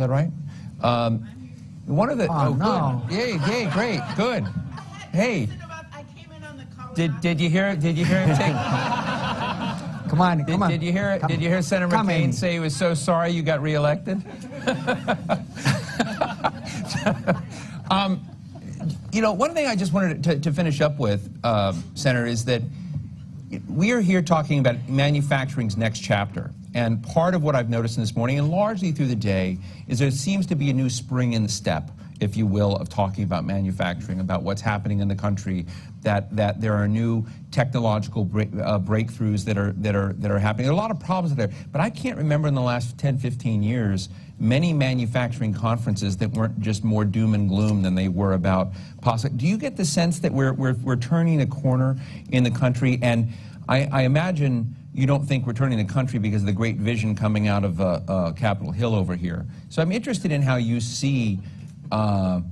that right? One of the no. Good. Yay, great, good. Hey, I came in on the did you hear him take? Come on. Did you hear Senator McCain say he was so sorry you got reelected? You know, one thing I just wanted to finish up with, Senator, is that we are here talking about manufacturing's next chapter. And part of what I've noticed this morning, and largely through the day, is there seems to be a new spring in the step, if you will, of talking about manufacturing, about what's happening in the country, that there are new technological breakthroughs that are happening. There are a lot of problems there, but I can't remember in the last 10, 15 years many manufacturing conferences that weren't just more doom and gloom than they were about possible. Do you get the sense that we're turning a corner in the country? And I imagine you don't think we're turning the country because of the great vision coming out of Capitol Hill over here. So I'm interested in how you see the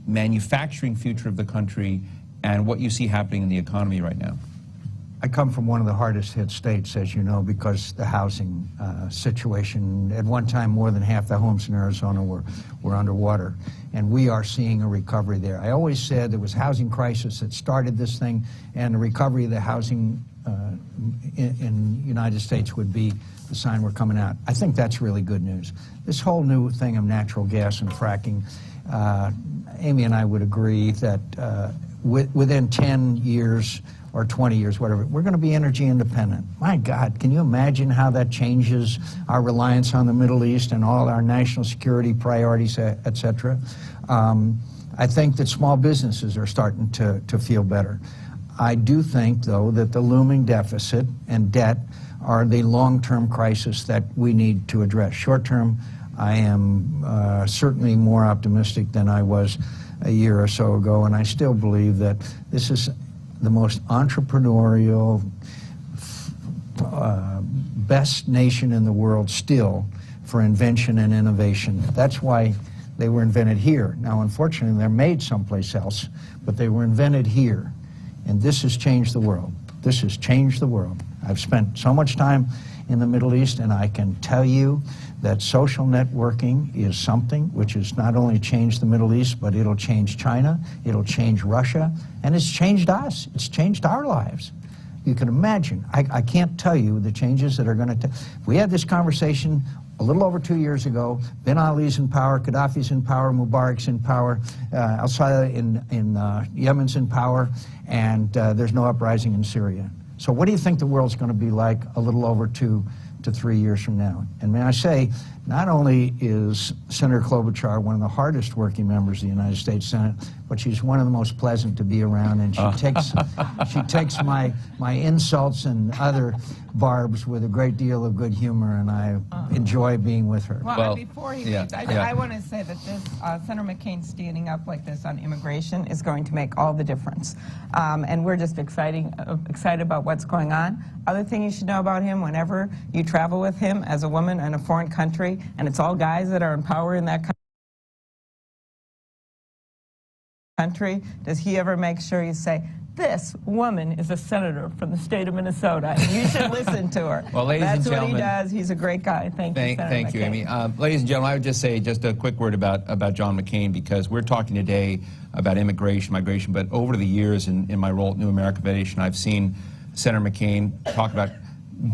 manufacturing future of the country and what you see happening in the economy right now. I come from one of the hardest hit states, as you know, because the housing situation, at one time more than half the homes in Arizona were underwater, and we are seeing a recovery there. I always said there was housing crisis that started this thing, and the recovery of the housing in the United States would be the sign we're coming out. I think that's really good news. This whole new thing of natural gas and fracking, Amy and I would agree that within 10 years or 20 years, whatever, we're going to be energy independent. My God, can you imagine how that changes our reliance on the Middle East and all our national security priorities, et cetera? I think that small businesses are starting to feel better. I do think, though, that the looming deficit and debt are the long-term crisis that we need to address. Short-term, I am certainly more optimistic than I was a year or so ago, and I still believe that this is the most entrepreneurial, best nation in the world still for invention and innovation. That's why they were invented here. Now, unfortunately, they're made someplace else, but they were invented here. And this has changed the world. This has changed the world. I've spent so much time in the Middle East, and I can tell you that social networking is something which has not only changed the Middle East, but it'll change China, it'll change Russia, and it's changed us. It's changed our lives. You can imagine. I can't tell you the changes that are going to... We had this conversation a little over 2 years ago. Ben Ali's in power, Gaddafi's in power, Mubarak's in power, al-Assad in Yemen's in power, and there's no uprising in Syria. So what do you think the world's going to be like a little over 2 to 3 years from now? And may I say, not only is Senator Klobuchar one of the hardest working members of the United States Senate, but she's one of the most pleasant to be around, and she takes my insults and other barbs with a great deal of good humor, and I enjoy being with her. Well, before he leaves, I want to say that this Senator McCain standing up like this on immigration is going to make all the difference, and we're just excited about what's going on. Other thing you should know about him: whenever you travel with him as a woman in a foreign country, and it's all guys that are in power in that country, does he ever make sure you say, this woman is a senator from the state of Minnesota, and you should listen to her? Well, ladies and gentlemen, that's what he does. He's a great guy. Thank you, Senator Thank you, McCain. Amy. Ladies and gentlemen, I would just say just a quick word about John McCain, because we're talking today about immigration, migration, but over the years in my role at New America Foundation, I've seen Senator McCain talk about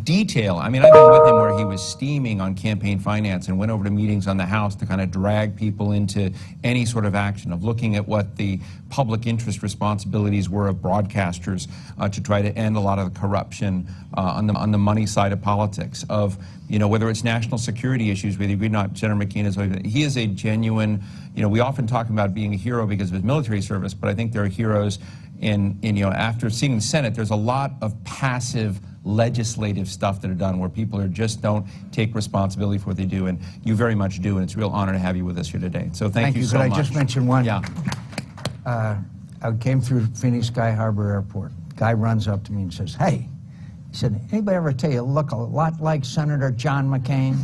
detail. I mean, I've been with him where he was steaming on campaign finance and went over to meetings on the House to kind of drag people into any sort of action, of looking at what the public interest responsibilities were of broadcasters to try to end a lot of the corruption on the money side of politics, of, you know, whether it's national security issues, whether you agree or not. Senator McCain he is a genuine, you know, we often talk about being a hero because of his military service, but I think there are heroes in you know, after seeing the Senate, there's a lot of passive legislative stuff that are done where people just don't take responsibility for what they do, and you very much do, and it's a real honor to have you with us here today. So thank you so much. Could I just mention one? Yeah. I came through Phoenix Sky Harbor Airport. Guy runs up to me and says, hey, he said, anybody ever tell you look a lot like Senator John McCain?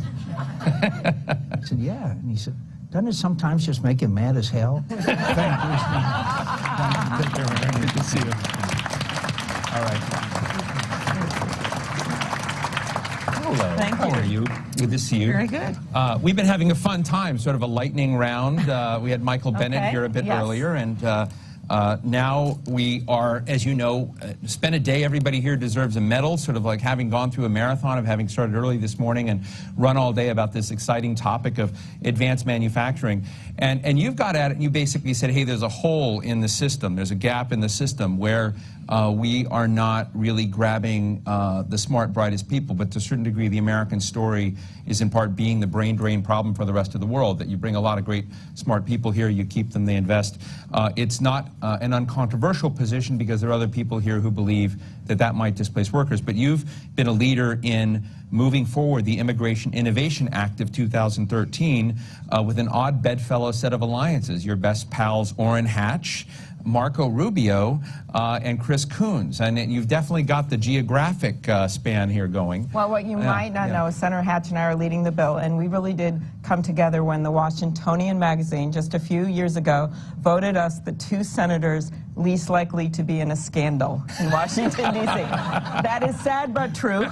I said, yeah. And he said, doesn't it sometimes just make you mad as hell? Thank you. Good to see you. All right. Hello. Thank How you. are you? Good to see you. Very good. We've been having a fun time, sort of a lightning round. We had Michael Bennett Okay. here a bit Yes. earlier, and now we are, as you know, spend a day. Everybody here deserves a medal, sort of like having gone through a marathon of having started early this morning and run all day about this exciting topic of advanced manufacturing. And you've got at it and you basically said, hey, there's a hole in the system. There's a gap in the system where we are not really grabbing the smart, brightest people, but to a certain degree, the American story is in part being the brain drain problem for the rest of the world, that you bring a lot of great, smart people here, you keep them, they invest. It's not an uncontroversial position because there are other people here who believe that that might displace workers, but you've been a leader in moving forward the Immigration Innovation Act of 2013 with an odd bedfellow set of alliances. Your best pals, Orrin Hatch, Marco Rubio, and Chris Coons. And you've definitely got the geographic span here going. Well, what you might not know is Senator Hatch and I are leading the bill, and we really did come together when the Washingtonian magazine just a few years ago voted us the 2 senators least likely to be in a scandal in Washington, D.C. That is sad but true.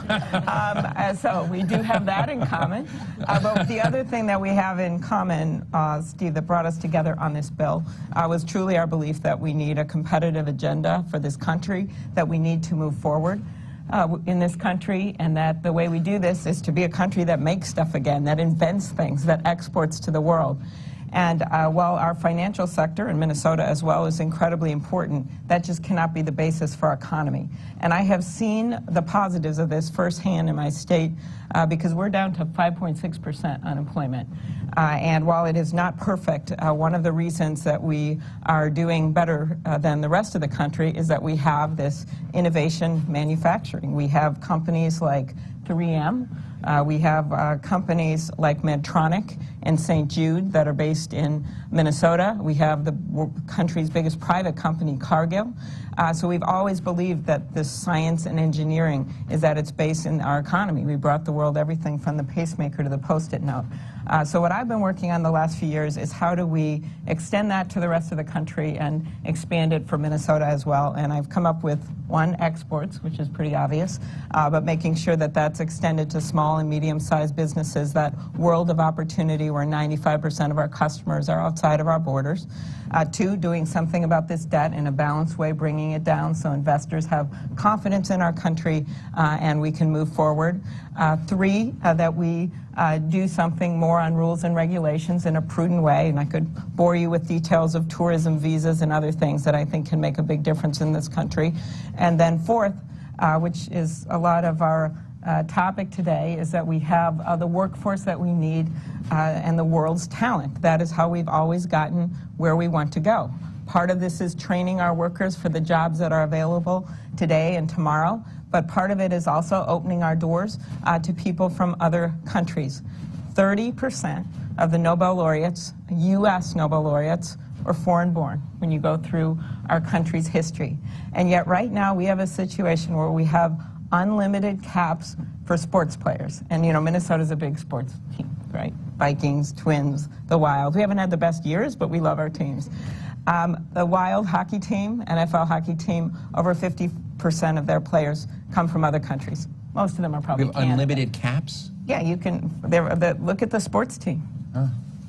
So we do have that in common. But the other thing that we have in common, Steve, that brought us together on this bill was truly our belief that we need a competitive agenda for this country, that we need to move forward in this country, and that the way we do this is to be a country that makes stuff again, that invents things, that exports to the world. And while our financial sector in Minnesota as well is incredibly important, that just cannot be the basis for our economy. And I have seen the positives of this firsthand in my state because we're down to 5.6% unemployment. And while it is not perfect, one of the reasons that we are doing better than the rest of the country is that we have this innovation manufacturing. We have companies like 3M. We have companies like Medtronic and St. Jude that are based in Minnesota. We have the country's biggest private company, Cargill. So we've always believed that this science and engineering is at its base in our economy. We brought the world everything from the pacemaker to the Post-it note. So what I've been working on the last few years is how do we extend that to the rest of the country and expand it for Minnesota as well. And I've come up with one, exports, which is pretty obvious, but making sure that that's extended to small and medium-sized businesses, that world of opportunity where 95% of our customers are outside of our borders. 2, doing something about this debt in a balanced way, bringing it down so investors have confidence in our country and we can move forward. 3, that we do something more on rules and regulations in a prudent way, and I could bore you with details of tourism visas and other things that I think can make a big difference in this country. And then 4th, which is a lot of our topic today, is that we have the workforce that we need and the world's talent. That is how we've always gotten where we want to go. Part of this is training our workers for the jobs that are available today and tomorrow, but part of it is also opening our doors to people from other countries. 30% of the Nobel laureates, U.S. Nobel laureates, are foreign-born when you go through our country's history. And yet right now we have a situation where we have unlimited caps for sports players. And you know, Minnesota's a big sports team, right? Vikings, Twins, the Wild. We haven't had the best years, but we love our teams. The Wild hockey team, NFL hockey team, over 50% of their players come from other countries. Most of them are probably We have unlimited caps? Yeah, you can. Look at the sports team.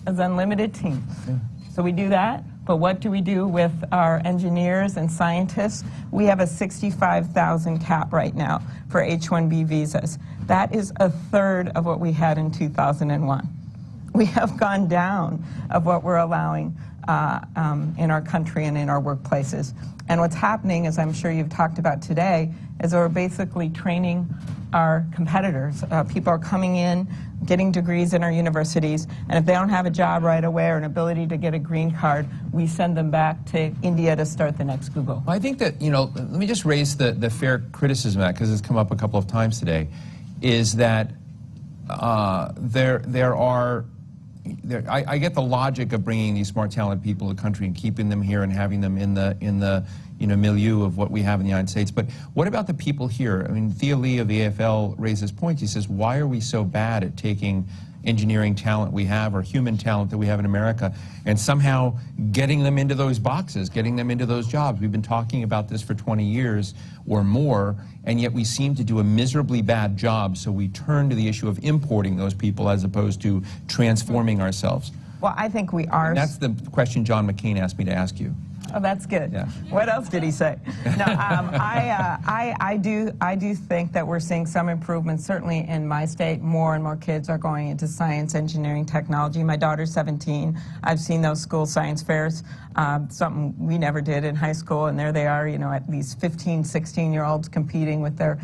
It's unlimited teams. Yeah. So we do that, but what do we do with our engineers and scientists? We have a 65,000 cap right now for H-1B visas. That is a third of what we had in 2001. We have gone down of what we're allowing in our country and in our workplaces. And what's happening, as I'm sure you've talked about today, is we're basically training our competitors. People are coming in, getting degrees in our universities, and if they don't have a job right away or an ability to get a green card, we send them back to India to start the next Google. Well, I think that, you know, let me just raise the fair criticism of that, because it's come up a couple of times today, is that I get the logic of bringing these smart, talented people to the country and keeping them here and having them in the milieu of what we have in the United States. But what about the people here? I mean, Thea Lee of the AFL raises points. He says, why are we so bad at taking engineering talent we have, or human talent that we have in America, and somehow getting them into those boxes, getting them into those jobs. We've been talking about this for 20 years or more, and yet we seem to do a miserably bad job, so we turn to the issue of importing those people as opposed to transforming ourselves. Well, I think we are. And that's the question John McCain asked me to ask you. Oh, that's good. Yeah. What else did he say? No, I do think that we're seeing some improvements. Certainly in my state, more and more kids are going into science, engineering, technology. My daughter's 17. I've seen those school science fairs, something we never did in high school, and there they are, you know, at least 15, 16-year-olds competing with their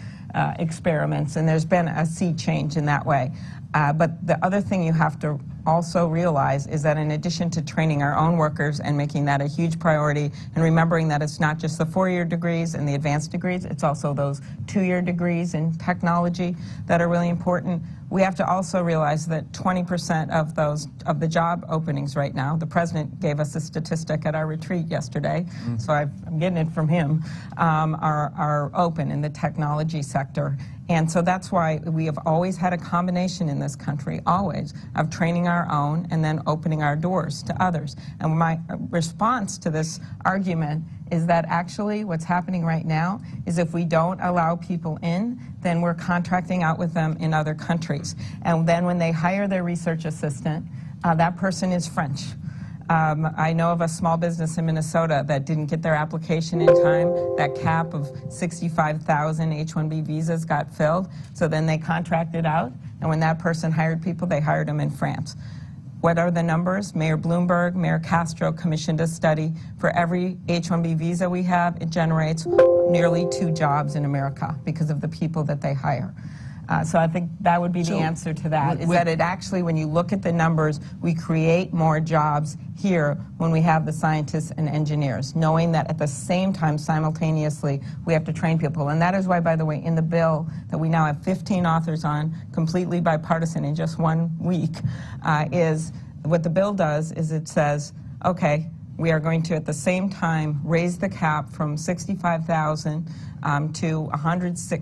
experiments, and there's been a sea change in that way. But the other thing you have to also realize is that in addition to training our own workers and making that a huge priority, and remembering that it's not just the 4-year degrees and the advanced degrees, it's also those 2-year degrees in technology that are really important. We have to also realize that 20% of the job openings right now, the president gave us a statistic at our retreat yesterday, so I'm getting it from him, are open in the technology sector. And so that's why we have always had a combination in this country, always, of training our own and then opening our doors to others. And my response to this argument is that actually what's happening right now is if we don't allow people in, then we're contracting out with them in other countries. And then when they hire their research assistant, that person is French. I know of a small business in Minnesota that didn't get their application in time. That cap of 65,000 H-1B visas got filled, so then they contracted out, and when that person hired people, they hired them in France. What are the numbers? Mayor Bloomberg, Mayor Castro commissioned a study. For every H-1B visa we have, it generates nearly 2 jobs in America because of the people that they hire. So I think that would be the answer to that, is that it actually, when you look at the numbers, we create more jobs here when we have the scientists and engineers, knowing that at the same time, simultaneously, we have to train people. And that is why, by the way, in the bill that we now have 15 authors on, completely bipartisan in just 1 week, is what the bill does is it says, okay, we are going to, at the same time, raise the cap from 65,000 to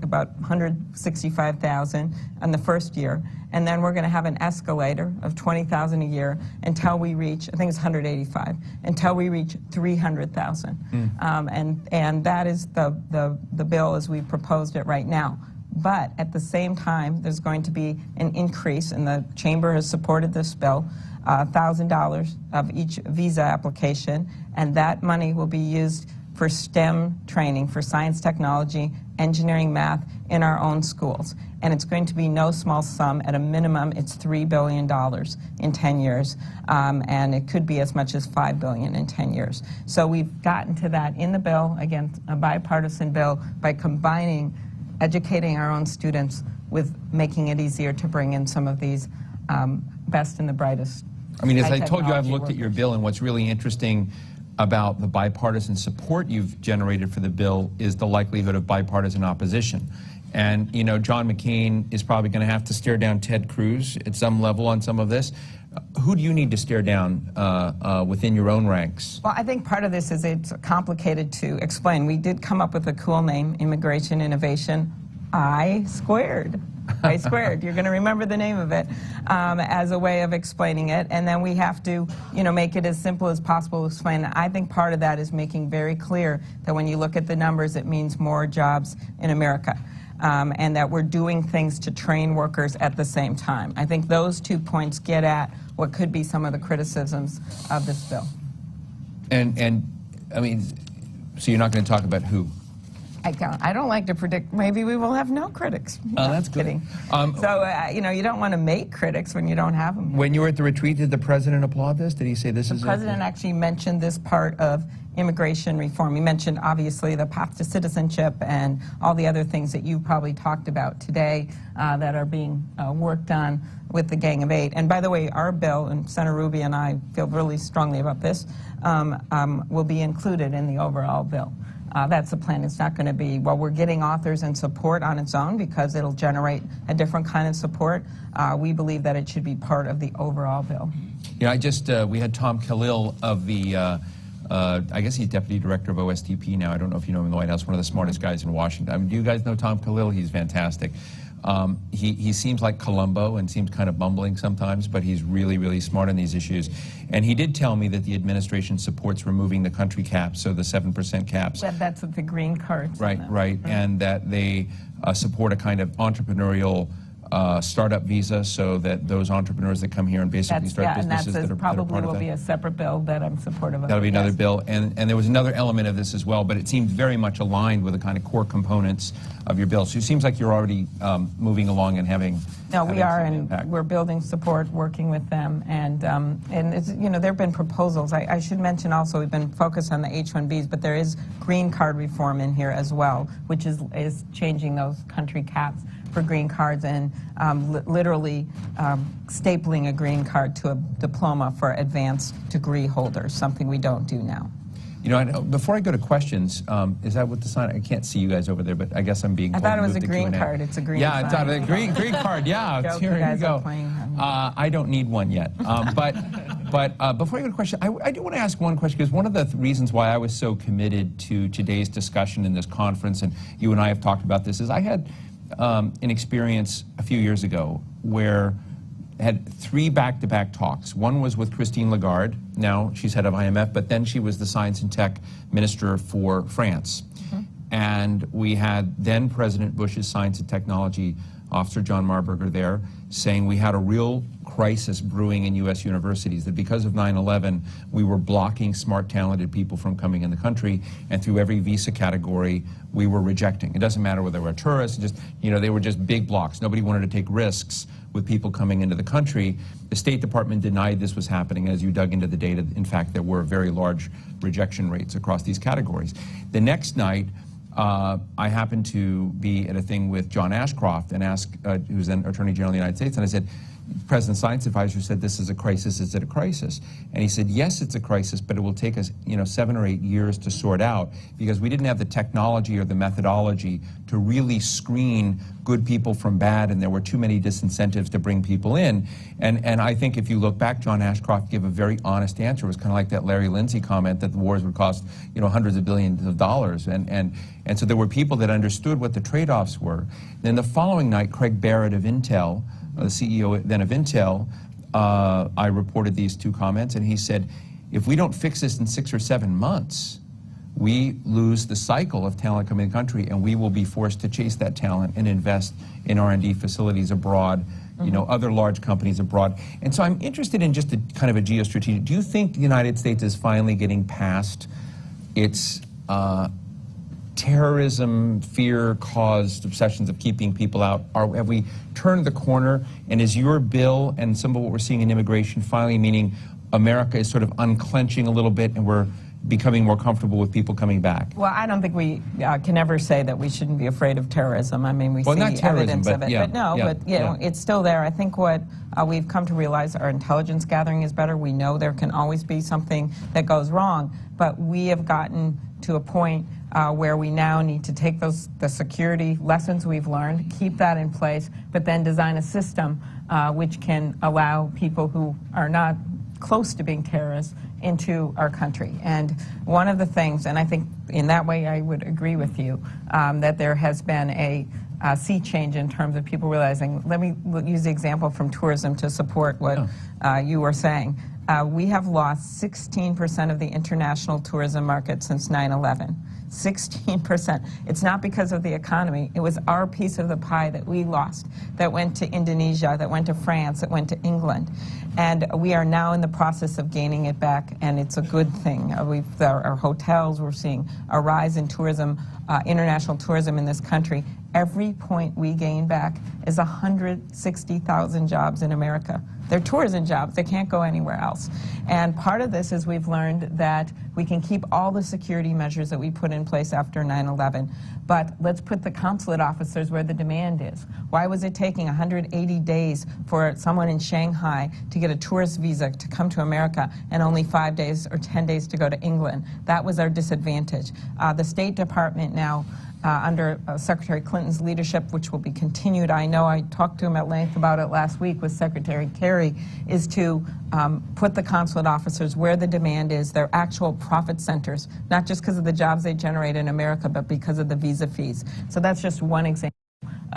about 165,000 in the first year, and then we're going to have an escalator of 20,000 a year until we reach, I think it's 185, until we reach 300,000. And that is the bill as we proposed it right now. But at the same time, there's going to be an increase, and the Chamber has supported this bill, $1,000 of each visa application, and that money will be used for STEM training, for science, technology, engineering, math in our own schools. And it's going to be no small sum. At a minimum, it's $3 billion in 10 years, and it could be as much as $5 billion in 10 years. So we've gotten to that in the bill, again, a bipartisan bill, by combining educating our own students with making it easier to bring in some of these best and the brightest. I mean, as I told you, I've looked at your bill, and what's really interesting about the bipartisan support you've generated for the bill is the likelihood of bipartisan opposition. And, you know, John McCain is probably going to have to stare down Ted Cruz at some level on some of this. Who do you need to stare down within your own ranks? Well, I think part of this is it's complicated to explain. We did come up with a cool name, Immigration Innovation I squared. I squared. You're going to remember the name of it as a way of explaining it, and then we have to, you know, make it as simple as possible to explain. I think part of that is making very clear that when you look at the numbers, it means more jobs in America, and that we're doing things to train workers at the same time. I think those 2 points get at what could be some of the criticisms of this bill. And I mean, so you're not going to talk about who? I don't like to predict. Maybe we will have no critics. Oh, that's good. Kidding. You know, you don't want to make critics when you don't have them. When you were at the retreat, did the president applaud this? Did he say this is? The president actually mentioned this part of immigration reform. He mentioned, obviously, the path to citizenship and all the other things that you probably talked about today that are being worked on with the Gang of Eight. And by the way, our bill, and Senator Ruby and I feel really strongly about this, will be included in the overall bill. That's the plan. It's not going to be, well, we're getting authors and support on its own because it'll generate a different kind of support. We believe that it should be part of the overall bill. Yeah, we had Tom Khalil of the, I guess he's deputy director of OSTP now. I don't know if you know him in the White House, one of the smartest guys in Washington. I mean, do you guys know Tom Khalil? He's fantastic. He seems like Columbo and seems kind of bumbling sometimes, but he's really, really smart on these issues. And he did tell me that the administration supports removing the country caps, so the 7% caps. Well, that's with the green cards. Right, right, and that they support a kind of entrepreneurial startup visa, so that those entrepreneurs that come here and basically start businesses that are part of probably will that. be a separate bill that I'm supportive of. That'll be another yes. bill, and there was another element of this as well, but it seemed very much aligned with the kind of core components of your bill. So it seems like you're already moving along and having. No, we are, and impact. we're building support, working with them, and it's, you know, there have been proposals. I should mention also we've been focused on the H-1Bs, but there is green card reform in here as well, which is changing those country caps for green cards and literally stapling a green card to a diploma for advanced degree holders, something we don't do now. You know, before I go to questions, is that what the sign? I can't see you guys over there, but I guess I'm being told I thought to it was move a the green Q&A. card. It's a green Yeah, sign. I thought a green card. Yeah, Joke, here you guys you go. are playing. I don't need one yet. But before I go to question, I do want to ask one question, because one of the reasons why I was so committed to today's discussion in this conference, and you and I have talked about this, is I had an experience a few years ago where I had 3 back-to-back talks. One was with Christine Lagarde. Now she's head of IMF, but then she was the science and tech minister for France. Mm-hmm. And we had then President Bush's science and technology officer, John Marburger, there, saying we had a real crisis brewing in U.S. universities, that because of 9/11, we were blocking smart, talented people from coming in the country, and through every visa category, we were rejecting. It doesn't matter whether they were tourists, just, you know, they were just big blocks. Nobody wanted to take risks with people coming into the country. The State Department denied this was happening. As you dug into the data, in fact, there were very large rejection rates across these categories. The next night, I happened to be at a thing with John Ashcroft, and who's then Attorney General of the United States, and I said, President's science advisor said, this is a crisis, is it a crisis? And he said, yes, it's a crisis, but it will take us, 7 or 8 years to sort out, because we didn't have the technology or the methodology to really screen good people from bad, and there were too many disincentives to bring people in. And I think if you look back, John Ashcroft gave a very honest answer. It was kind of like that Larry Lindsey comment that the wars would cost, hundreds of billions of dollars. And so there were people that understood what the trade-offs were. Then the following night, Craig Barrett of Intel, the CEO then of Intel, I reported these 2 comments, and he said, if we don't fix this in 6 or 7 months, we lose the cycle of talent coming to the country, and we will be forced to chase that talent and invest in R&D facilities abroad, other large companies abroad. And so I'm interested in just a kind of a geostrategic. Do you think the United States is finally getting past its terrorism, fear-caused obsessions of keeping people out? Have we turned the corner? And is your bill and some of what we're seeing in immigration finally meaning America is sort of unclenching a little bit and we're becoming more comfortable with people coming back? Well, I don't think we can ever say that we shouldn't be afraid of terrorism. I mean, we see evidence of it. Yeah, but no, it's still there. I think what we've come to realize, our intelligence gathering is better. We know there can always be something that goes wrong, but we have gotten to a point where we now need to take the security lessons we've learned, keep that in place, but then design a system which can allow people who are not close to being terrorists into our country. And one of the things, and I think in that way I would agree with you, that there has been a sea change in terms of people realizing, let me use the example from tourism to support what you were saying. We have lost 16% of the international tourism market since 9/11. 16%. It's not because of the economy. It was our piece of the pie that we lost, that went to Indonesia, that went to France, that went to England. And we are now in the process of gaining it back, and it's a good thing. Our hotels, we're seeing a rise in tourism, international tourism in this country. Every point we gain back is 160,000 jobs in America. They're tourism jobs. They can't go anywhere else. And part of this is we've learned that we can keep all the security measures that we put in place after 9/11, but let's put the consulate officers where the demand is. Why was it taking 180 days for someone in Shanghai to get a tourist visa to come to America and only 5 days or 10 days to go to England? That was our disadvantage. The State Department now, under Secretary Clinton's leadership, which will be continued, I know I talked to him at length about it last week with Secretary Kerry, is to put the consulate officers where the demand is, their actual profit centers, not just because of the jobs they generate in America, but because of the visa fees. So that's just one example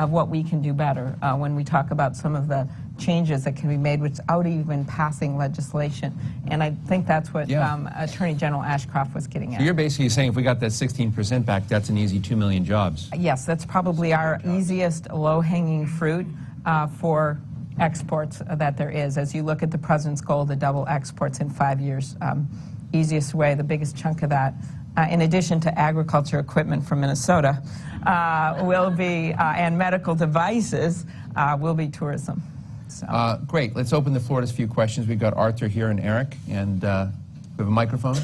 of what we can do better when we talk about some of the changes that can be made without even passing legislation. And I think that's what Attorney General Ashcroft was getting at. So you're basically saying if we got that 16% back, that's an easy 2 million jobs. Yes, that's probably our easiest low-hanging fruit for exports that there is. As you look at the President's goal to double exports in 5 years, easiest way, the biggest chunk of that, in addition to agriculture equipment from Minnesota, will be, and medical devices, will be tourism. So. Great. Let's open the floor to a few questions. We've got Arthur here and Eric, and we have a microphone.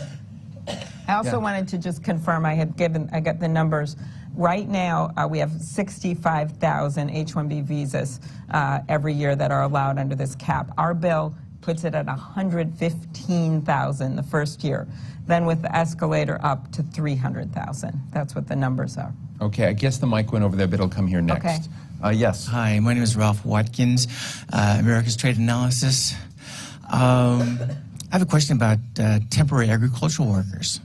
I also wanted to just confirm I got the numbers. Right now, we have 65,000 H-1B visas every year that are allowed under this cap. Our bill puts it at 115,000 the first year. Then with the escalator up to 300,000. That's what the numbers are. Okay, I guess the mic went over there, but it'll come here next. Okay. Yes. Hi, my name is Ralph Watkins, America's Trade Analysis. I have a question about temporary agricultural workers.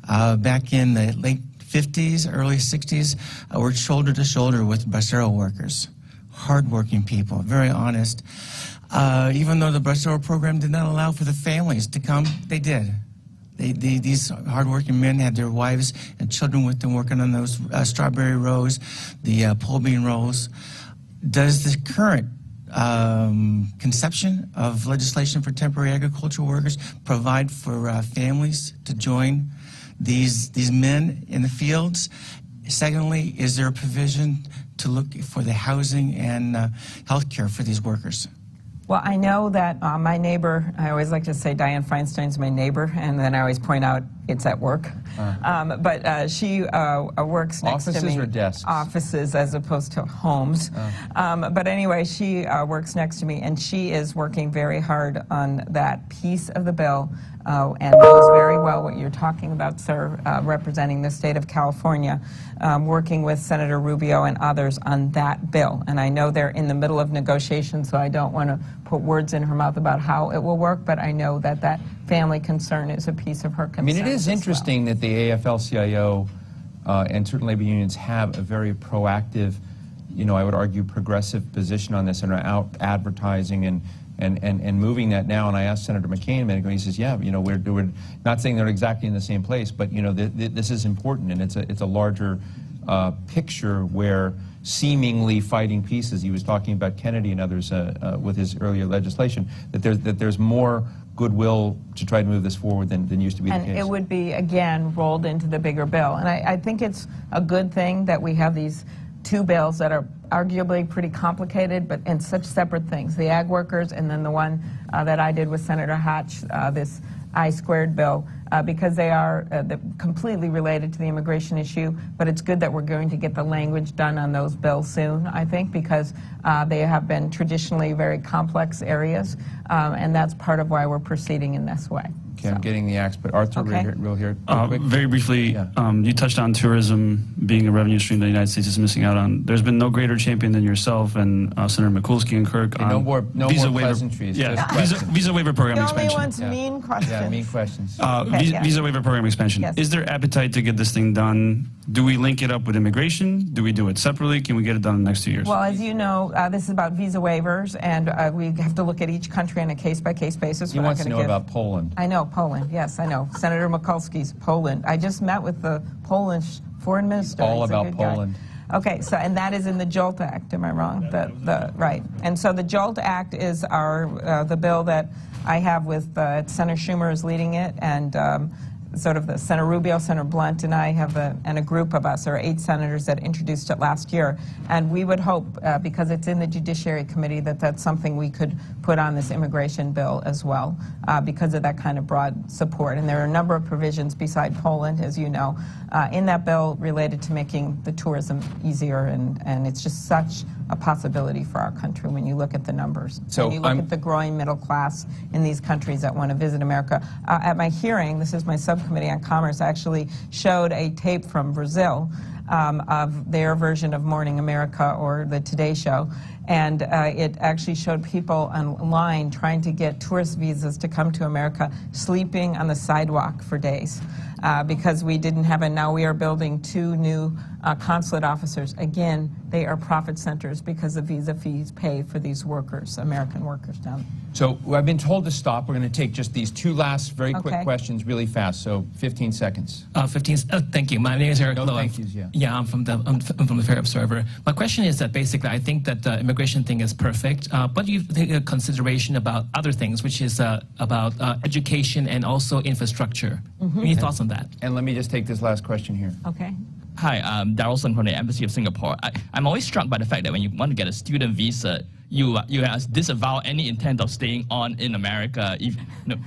Back in the late 50s, early 60s, I worked shoulder to shoulder with bracero workers, hardworking people, very honest. Even though the bracero program did not allow for the families to come, they did. These hardworking men had their wives and children with them working on those strawberry rows, the pole bean rows. Does the current conception of legislation for temporary agricultural workers provide for families to join these men in the fields? Secondly, is there a provision to look for the housing and health care for these workers? Well, I know that my neighbor, I always like to say Dianne Feinstein's my neighbor, and then I always point out it's at work. But she works next to me. Offices or desks? Offices as opposed to homes. But anyway, she works next to me, and she is working very hard on that piece of the bill and knows very well what you're talking about, sir, representing the state of California, working with Senator Rubio and others on that bill. And I know they're in the middle of negotiations, so I don't want to put words in her mouth about how it will work, but I know that that family concern is a piece of her concern. I mean, it is interesting that the AFL-CIO and certain labor unions have a very proactive, I would argue, progressive position on this and are out advertising and moving that now. And I asked Senator McCain a minute ago, he says, yeah, we're not saying they're exactly in the same place, but, this is important, and it's a larger picture where seemingly fighting pieces. He was talking about Kennedy and others with his earlier legislation, that there's more goodwill to try to move this forward than used to be the case. And it would be, again, rolled into the bigger bill. And I think it's a good thing that we have these two bills that are arguably pretty complicated, but in such separate things. The ag workers and then the one that I did with Senator Hatch, this I-squared bill, because they are completely related to the immigration issue, but it's good that we're going to get the language done on those bills soon, I think, because they have been traditionally very complex areas, and that's part of why we're proceeding in this way. Okay, I'm getting the axe, but Arthur, real here. Very briefly, you touched on tourism being a revenue stream that the United States is missing out on. There's been no greater champion than yourself and Senator Mikulski and Kirk on no more visa waiver, pleasantries. visa waiver program The expansion. only one's mean questions. Yeah, mean questions. Visa waiver program expansion. Yes. Is there appetite to get this thing done? Do we link it up with immigration? Do we do it separately? Can we get it done in the next 2 years? Well, as you know, this is about visa waivers, and we have to look at each country on a case-by-case basis. He wants to know about Poland. I know, Poland, yes, I know. Senator Mikulski's Poland. I just met with the Polish foreign minister. All He's a about good guy. Poland. Okay, so, and that is in the JOLT Act, am I wrong? Right. And so the JOLT Act is the bill that I have with, Senator Schumer is leading it, and sort of the Senator Rubio, Senator Blunt, and I have and a group of us, there are 8 senators that introduced it last year. And we would hope, because it's in the Judiciary Committee, that that's something we could put on this immigration bill as well, because of that kind of broad support. And there are a number of provisions beside Poland, as you know, in that bill related to making the tourism easier. And it's just such a possibility for our country when you look at the numbers. So when you look at the growing middle class in these countries that want to visit America. At my hearing, this is my subcommittee on commerce, actually showed a tape from Brazil of their version of Morning America or the Today Show. And it actually showed people online trying to get tourist visas to come to America, sleeping on the sidewalk for days because we didn't have, and now we are building 2 new consulate officers. Again, they are profit centers because the visa fees pay for these workers, American workers down there. So I've been told to stop. We're going to take just these 2 last very quick questions really fast. So 15 seconds. 15. Thank you. My name is Eric No Lowe. thank yous, yeah. Yeah, I'm from the Fair Observer. My question is that basically I think that the immigration thing is perfect, but you take a consideration about other things, which is about education and also infrastructure. Any thoughts on that? And let me just take this last question here. Okay. Hi, I'm Darrell Sung from the Embassy of Singapore. I'm always struck by the fact that when you want to get a student visa, you disavow any intent of staying on in America.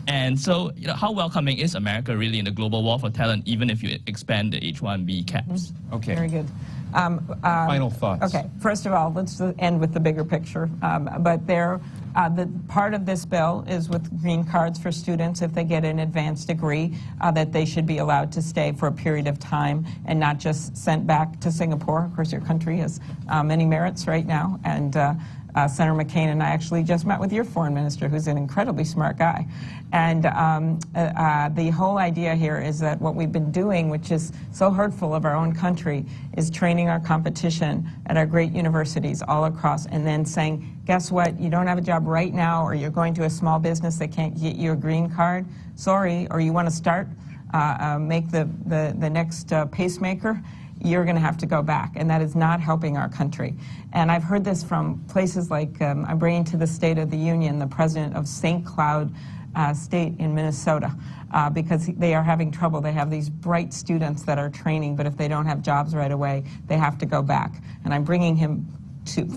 And so, how welcoming is America really in the global war for talent, even if you expand the H-1B caps? Okay. Very good. Final thoughts. Okay. First of all, let's end with the bigger picture. But the part of this bill is with green cards for students if they get an advanced degree, that they should be allowed to stay for a period of time and not just sent back to Singapore. Of course, your country has many merits right now, and Senator McCain and I actually just met with your foreign minister, who's an incredibly smart guy. And the whole idea here is that what we've been doing, which is so hurtful of our own country, is training our competition at our great universities all across, and then saying, guess what, you don't have a job right now, or you're going to a small business that can't get you a green card, sorry, or you want to start, make the next pacemaker, you're going to have to go back, and that is not helping our country. And I've heard this from places like, I'm bringing to the State of the Union the president of St. Cloud State in Minnesota, because they are having trouble. They have these bright students that are training, but if they don't have jobs right away, they have to go back. And I'm bringing him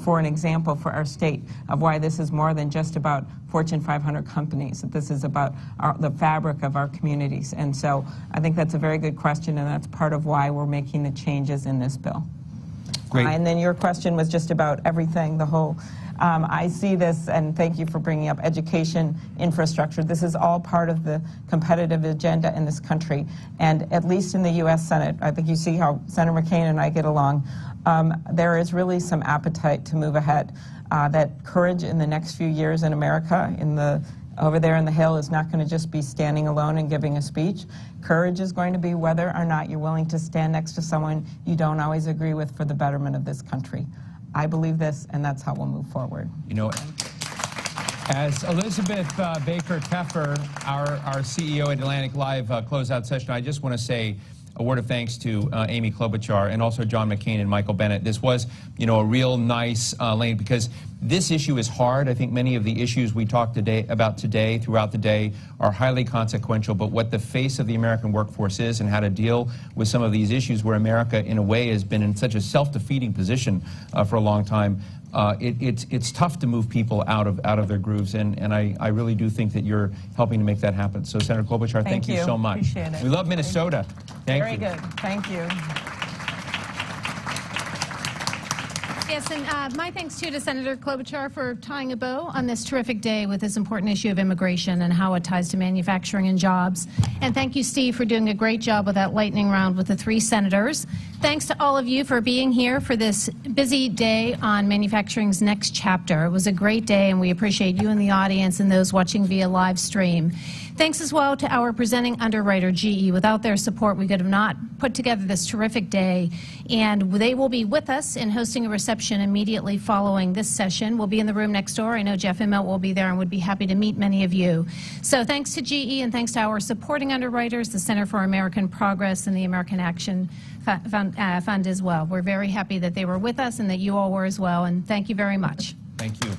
for an example for our state of why this is more than just about Fortune 500 companies, that this is about the fabric of our communities. And so I think that's a very good question, and that's part of why we're making the changes in this bill. Great. And then your question was just about everything, the whole, I see this, and thank you for bringing up education, infrastructure. This is all part of the competitive agenda in this country. And at least in the U.S. Senate, I think you see how Senator McCain and I get along. There is really some appetite to move ahead. That courage in the next few years in America, over there in the Hill, is not going to just be standing alone and giving a speech. Courage is going to be whether or not you're willing to stand next to someone you don't always agree with for the betterment of this country. I believe this, and that's how we'll move forward. You know, as Elizabeth Baker Teffer, our CEO at Atlantic Live, close out session, I just want to say a word of thanks to Amy Klobuchar and also John McCain and Michael Bennett. This was, a real nice lane, because this issue is hard. I think many of the issues we talked about today, throughout the day, are highly consequential. But what the face of the American workforce is, and how to deal with some of these issues where America, in a way, has been in such a self-defeating position for a long time, it's tough to move people out of their grooves, and I really do think that you're helping to make that happen. So, Senator Klobuchar, thank you so much. Appreciate it. We love Minnesota. Thank you. Very good. Thank you. Yes, and my thanks too to Senator Klobuchar for tying a bow on this terrific day with this important issue of immigration and how it ties to manufacturing and jobs. And thank you, Steve, for doing a great job with that lightning round with the 3 senators. Thanks to all of you for being here for this busy day on manufacturing's next chapter. It was a great day, and we appreciate you in the audience and those watching via live stream. Thanks as well to our presenting underwriter, GE. Without their support, we could have not put together this terrific day. And they will be with us in hosting a reception immediately following this session. We'll be in the room next door. I know Jeff Immelt will be there and would be happy to meet many of you. So thanks to GE, and thanks to our supporting underwriters, the Center for American Progress and the American Action Fund as well. We're very happy that they were with us and that you all were as well. And thank you very much. Thank you.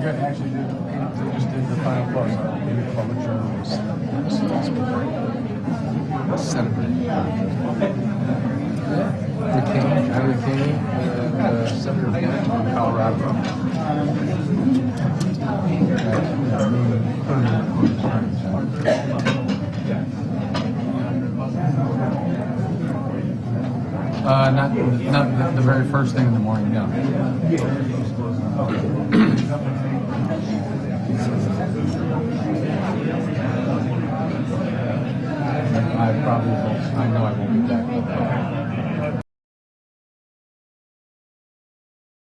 Good, actually, they just did the final close. Amy Klobuchar was Senator McCain, and Senator Kent from Colorado. Not the very first thing in the morning, no. I know I won't be back.